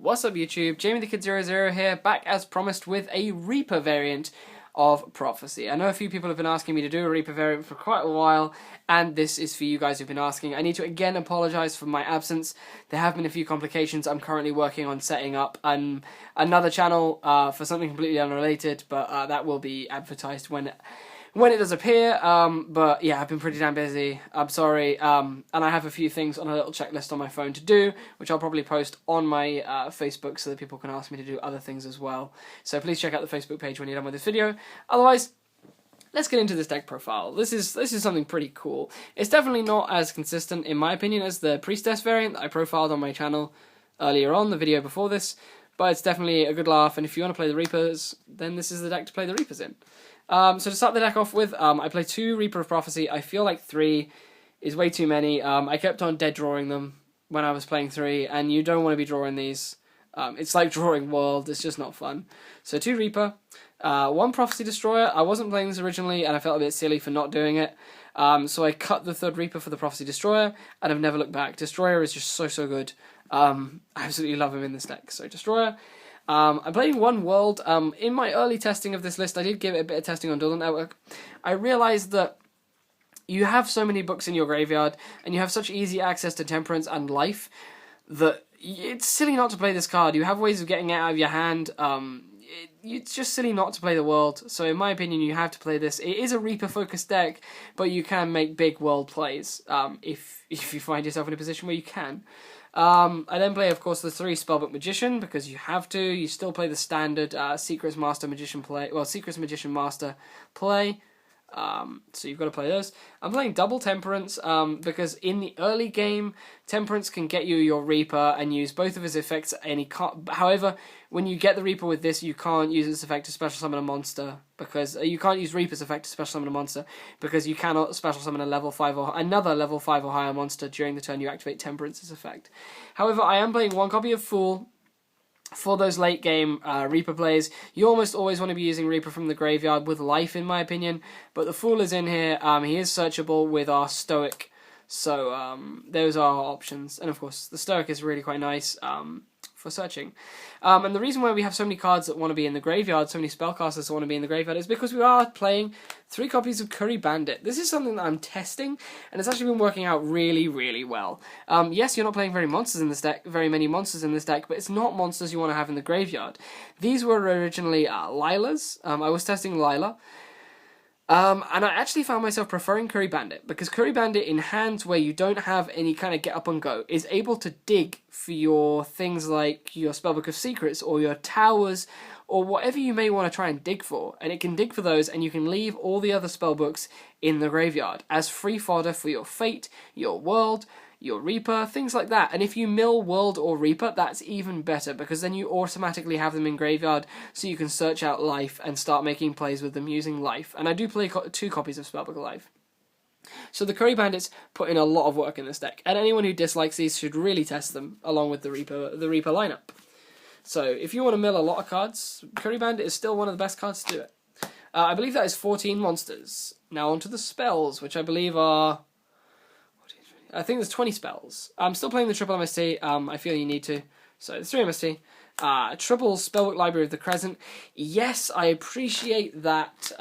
What's up YouTube, Jamie the Kid 00 here, back as promised with a Reaper variant of Prophecy. I know a few people have been asking me to do a Reaper variant for quite a while, and this is for you guys who've been asking. I need to again apologise for my absence. There have been a few complications. I'm currently working on setting up another channel for something completely unrelated, but that will be advertised when it does appear. But yeah, I've been pretty damn busy. I'm sorry. And I have a few things on a little checklist on my phone to do, which I'll probably post on my Facebook so that people can ask me to do other things as well. So please check out the Facebook page when you're done with this video. Otherwise, let's get into this deck profile. This is something pretty cool. It's definitely not as consistent, in my opinion, as the Priestess variant that I profiled on my channel earlier on, the video before this. But it's definitely a good laugh, and if you want to play the Reapers, then this is the deck to play the Reapers in. So to start the deck off with, I play 2 Reaper of Prophecy. I feel like 3 is way too many. I kept on dead drawing them when I was playing 3, and you don't want to be drawing these. It's like drawing World, it's just not fun. So 2 Reaper, 1 Prophecy Destroyer. I wasn't playing this originally, and I felt a bit silly for not doing it. So I cut the 3rd Reaper for the Prophecy Destroyer, and I've never looked back. Destroyer is just so good. I absolutely love him in this deck. So Destroyer. I'm playing 1 World. In my early testing of this list, I did give it a bit of testing on Duel Network. I realised that you have so many books in your graveyard, and you have such easy access to Temperance and Life, that it's silly not to play this card. You have ways of getting it out of your hand. It's just silly not to play the World. So in my opinion, you have to play this. It is a Reaper-focused deck, but you can make big World plays if you find yourself in a position where you can. I then play, of course, the 3 Spellbook Magician, because you have to. You still play the standard Secrets Master Magician play. Well, Secrets Magician Master play. So you've got to play those. I'm playing double Temperance, because in the early game, Temperance can get you your Reaper and use both of his effects at any however, when you get the Reaper with this, you can't use its effect to special summon a monster, because you can't use Reaper's effect to special summon a monster, because you cannot special summon a level 5 or another level 5 or higher monster during the turn you activate Temperance's effect. However, I am playing 1 copy of Fool. For those late game Reaper plays, you almost always want to be using Reaper from the graveyard with Life, in my opinion. But the Fool is in here. He is searchable with our Stoic. So those are our options. And of course, the Stoic is really quite nice for searching. And the reason why we have so many cards that want to be in the graveyard, so many spellcasters that want to be in the graveyard, is because we are playing 3 copies of Curry Bandit. This is something that I'm testing, and it's actually been working out really well. Yes, you're not playing very many monsters in this deck, but it's not monsters you want to have in the graveyard. These were originally Lila's. I was testing Lila. And I actually found myself preferring Curry Bandit, because Curry Bandit, in hands where you don't have any kind of get up and go, is able to dig for your things like your Spellbook of Secrets or your towers or whatever you may want to try and dig for. And it can dig for those, and you can leave all the other spellbooks in the graveyard as free fodder for your Fate, your World, your Reaper, things like that. And if you mill World or Reaper, that's even better, because then you automatically have them in graveyard, so you can search out Life and start making plays with them using Life. And I do play 2 copies of Spellbook of Life. So the Curry Bandits put in a lot of work in this deck, and anyone who dislikes these should really test them along with the Reaper lineup. So if you want to mill a lot of cards, Curry Bandit is still one of the best cards to do it. I believe that is 14 monsters. Now onto the spells, which I believe are... I think there's 20 spells. I'm still playing the triple MST. I feel you need to. So it's 3 MST. Triple Spellbook Library of the Crescent. Yes, I appreciate that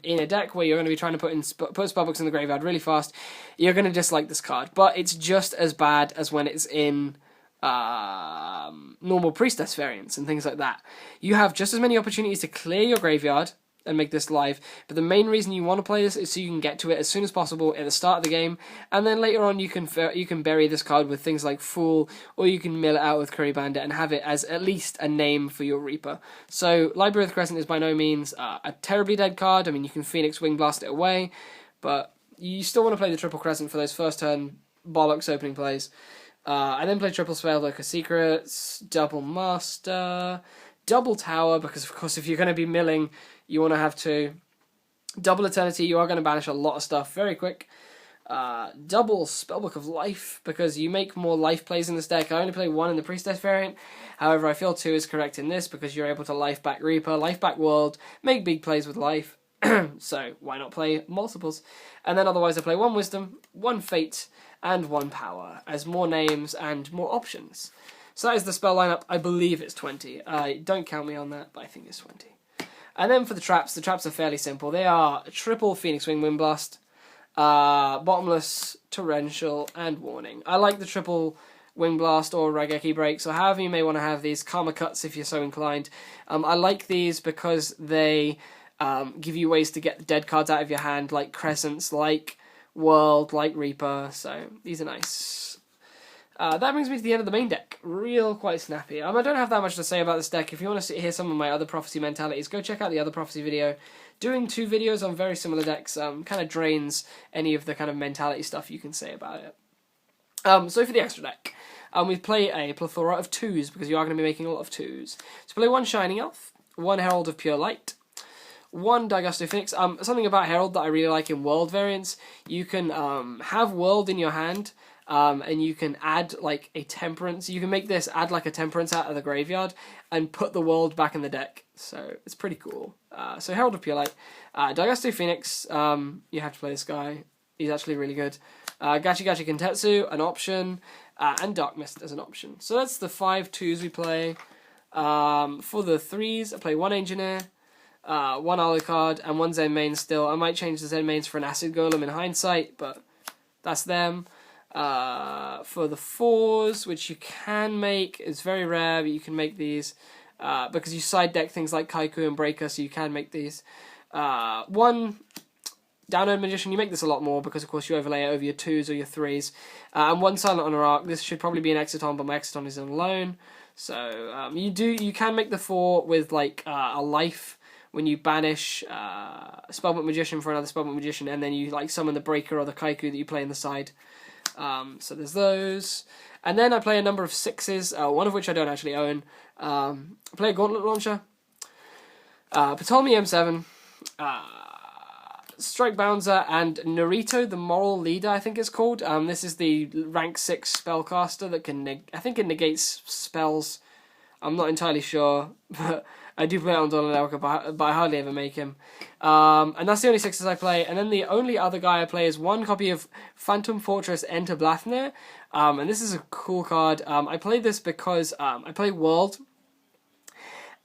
in a deck where you're going to be trying to put spellbooks in the graveyard really fast, you're going to dislike this card. But it's just as bad as when it's in normal Priestess variants and things like that. You have just as many opportunities to clear your graveyard and make this live, but the main reason you want to play this is so you can get to it as soon as possible at the start of the game, and then later on you can bury this card with things like Fool, or you can mill it out with Curry Bandit and have it as at least a name for your Reaper. So Library of the Crescent is by no means a terribly dead card. I mean, you can Phoenix Wing Blast it away, but you still want to play the Triple Crescent for those first turn bollocks opening plays. I then play Triple Spellbook of Secrets, Double Master, Double Tower, because of course if you're going to be milling, you want to have 2. Double Eternity, you are going to banish a lot of stuff very quick. Double Spellbook of Life, because you make more life plays in this deck. I only play 1 in the Priestess variant. However, I feel 2 is correct in this, because you're able to life back Reaper, life back World, make big plays with life. So why not play multiples? And then otherwise I play 1 Wisdom, 1 Fate, and 1 Power, as more names and more options. So that is the spell lineup. I believe it's 20. Don't count me on that, but I think it's 20. And then for the traps are fairly simple. They are triple Phoenix Wing Wind Blast, Bottomless, Torrential, and Warning. I like the triple Wing Blast or Raigeki Break, so however you may want to have these. Karma Cuts if you're so inclined. I like these because they give you ways to get the dead cards out of your hand, like Crescents, like World, like Reaper, so these are nice. That brings me to the end of the main deck. Quite snappy. I don't have that much to say about this deck. If you want to hear some of my other Prophecy mentalities, go check out the other Prophecy video. Doing 2 videos on very similar decks kind of drains any of the kind of mentality stuff you can say about it. So for the extra deck, we play a plethora of 2s, because you are going to be making a lot of 2s. So play 1 Shining Elf, 1 Herald of Pure Light, 1 Daigusto Phoenix. Something about Herald that I really like in World variants, you can have World in your hand, and you can add like a Temperance. You can make this add like a Temperance out of the graveyard and put the World back in the deck. So it's pretty cool. So Herald of Pure Light, Daigusto Phoenix. You have to play this guy. He's actually really good. Gachi Gachi Kentetsu, an option, and Dark Mist as an option. So that's the 5 2s we play. For the 3s, I play 1 Engineer, 1 Alucard, and 1 Zen Main still. I might change the Zen Mains for an Acid Golem in hindsight, but that's them. For the 4s, which you can make, it's very rare, but you can make these because you side deck things like Kaiku and Breaker, so you can make these. 1 Download Magician, you make this a lot more because of course you overlay it over your 2s or your 3s. And 1 Silent Honor Arc, this should probably be an Exiton, but my Exiton is on loan. So you can make the 4 with like a life when you banish Spellbook Magician for another Spellbook Magician, and then you like summon the Breaker or the Kaiku that you play in the side. So there's those. And then I play a number of 6s, one of which I don't actually own. I play a Gauntlet Launcher, Ptolemy M7, Strike Bouncer, and Narito, the Moral Leader, I think it's called. This is the rank 6 spellcaster that can, I think it negates spells. I'm not entirely sure, but I do play it on Donald, but I hardly ever make him. And that's the only 6s I play. And then the only other guy I play is 1 copy of Phantom Fortress Enter Blathnir. And this is a cool card. I play this because I play World.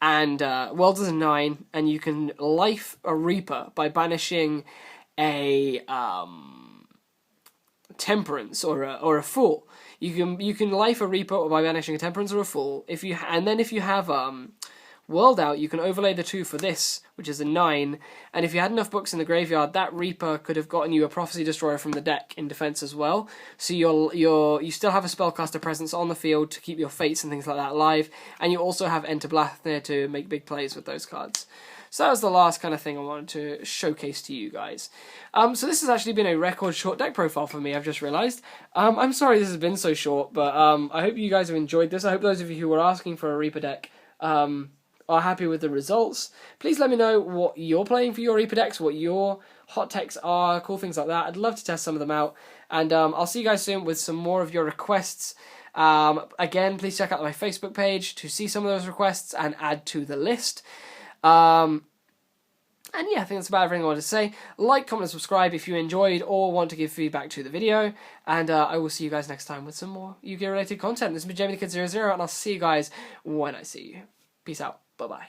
And World is a 9, and you can life a Reaper by banishing a Temperance or a Fool. You can life a Reaper by banishing a Temperance or a Fool. If you have World out, you can overlay the 2 for this, which is a 9, and if you had enough books in the graveyard, that Reaper could have gotten you a Prophecy Destroyer from the deck in defense as well. So you still have a Spellcaster presence on the field to keep your Fates and things like that alive, and you also have Enter Blathnir to make big plays with those cards. So that was the last kind of thing I wanted to showcase to you guys. So this has actually been a record short deck profile for me, I've just realised. I'm sorry this has been so short, but I hope you guys have enjoyed this. I hope those of you who were asking for a Reaper deck are happy with the results. Please let me know what you're playing for your Reaper decks, what your hot techs are, cool things like that. I'd love to test some of them out. And I'll see you guys soon with some more of your requests. Again, please check out my Facebook page to see some of those requests and add to the list. And yeah, I think that's about everything I wanted to say. Like, comment, and subscribe if you enjoyed or want to give feedback to the video. And I will see you guys next time with some more Yu-Gi-Oh! Related content. This has been Jamie the Kid 00, and I'll see you guys when I see you. Peace out. Bye-bye.